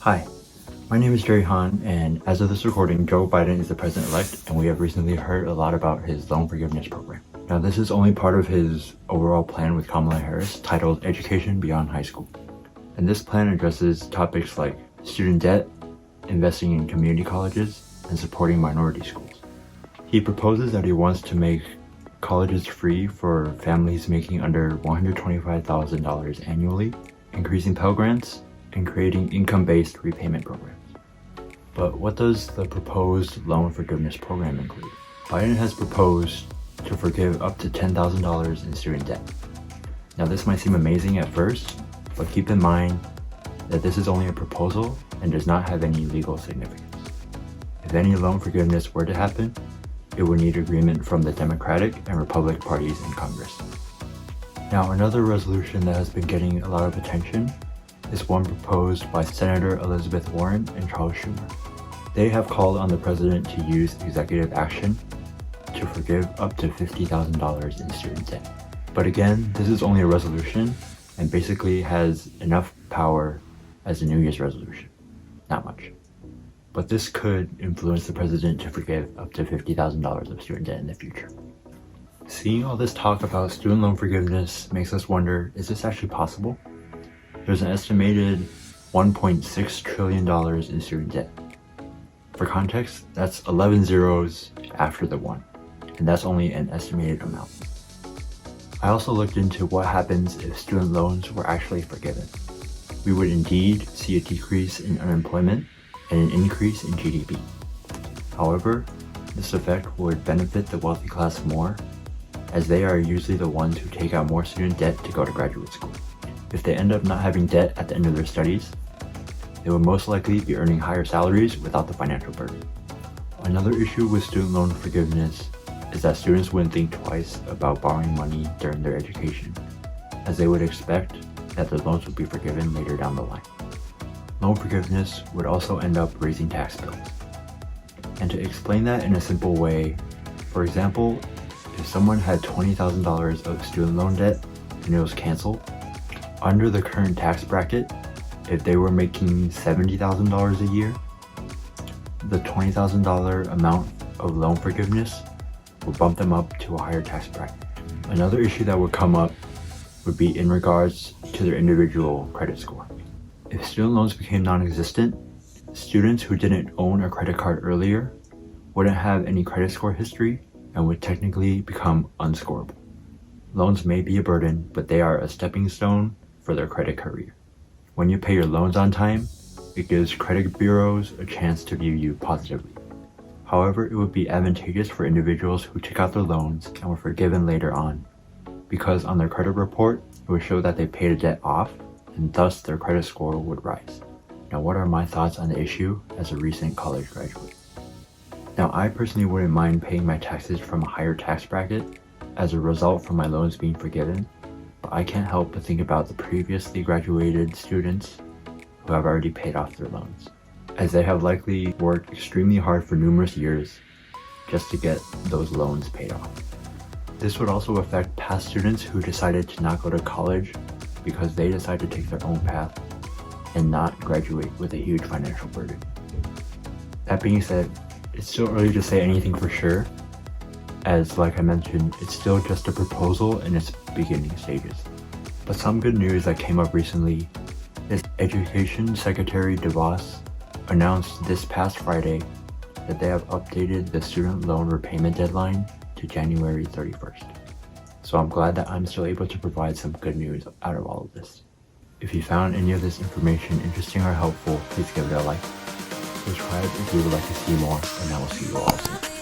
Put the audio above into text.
Hi, my name is Jerry Han, and as of this recording, Joe Biden is the president-elect, and we have recently heard a lot about his loan forgiveness program. Now, this is only part of his overall plan with Kamala Harris, titled Education Beyond High School. And this plan addresses topics like student debt, investing in community colleges, and supporting minority schools. He proposes that he wants to make colleges free for families making under $125,000 annually, increasing Pell Grants, and creating income-based repayment programs. But what does the proposed loan forgiveness program include? Biden has proposed to forgive up to $10,000 in student debt. Now, this might seem amazing at first, but keep in mind that this is only a proposal and does not have any legal significance. If any loan forgiveness were to happen, it would need agreement from the Democratic and Republican parties in Congress. Now, another resolution that has been getting a lot of attention is one proposed by Senator Elizabeth Warren and Charles Schumer. They have called on the president to use executive action to forgive up to $50,000 in student debt. But again, this is only a resolution and basically has enough power as a New Year's resolution. Not much. But this could influence the president to forgive up to $50,000 of student debt in the future. Seeing all this talk about student loan forgiveness makes us wonder, is this actually possible? There's an estimated $1.6 trillion in student debt. For context, that's 11 zeros after the 1, and that's only an estimated amount. I also looked into what happens if student loans were actually forgiven. We would indeed see a decrease in unemployment and an increase in GDP. However, this effect would benefit the wealthy class more, as they are usually the ones who take out more student debt to go to graduate school. If they end up not having debt at the end of their studies, they will most likely be earning higher salaries without the financial burden. Another issue with student loan forgiveness is that students wouldn't think twice about borrowing money during their education, as they would expect that their loans would be forgiven later down the line. Loan forgiveness would also end up raising tax bills. And to explain that in a simple way, for example, if someone had $20,000 of student loan debt and it was canceled, under the current tax bracket, if they were making $70,000 a year, the $20,000 amount of loan forgiveness would bump them up to a higher tax bracket. Another issue that would come up would be in regards to their individual credit score. If student loans became non-existent, students who didn't own a credit card earlier wouldn't have any credit score history and would technically become unscorable. Loans may be a burden, but they are a stepping stone for their credit career. When you pay your loans on time, it gives credit bureaus a chance to view you positively. However, it would be advantageous for individuals who took out their loans and were forgiven later on, because on their credit report, it would show that they paid a debt off, and thus their credit score would rise. Now, what are my thoughts on the issue as a recent college graduate? Now, I personally wouldn't mind paying my taxes from a higher tax bracket as a result from my loans being forgiven, but I can't help but think about the previously graduated students who have already paid off their loans, as they have likely worked extremely hard for numerous years just to get those loans paid off. This would also affect past students who decided to not go to college because they decided to take their own path and not graduate with a huge financial burden. That being said, it's still early to say anything for sure, as like I mentioned, it's still just a proposal in its beginning stages. But some good news that came up recently is Education Secretary DeVos announced this past Friday that they have updated the student loan repayment deadline to January 31st. So I'm glad that I'm still able to provide some good news out of all of this. If you found any of this information interesting or helpful, please give it a like. Subscribe if you would like to see more, and I will see you all soon.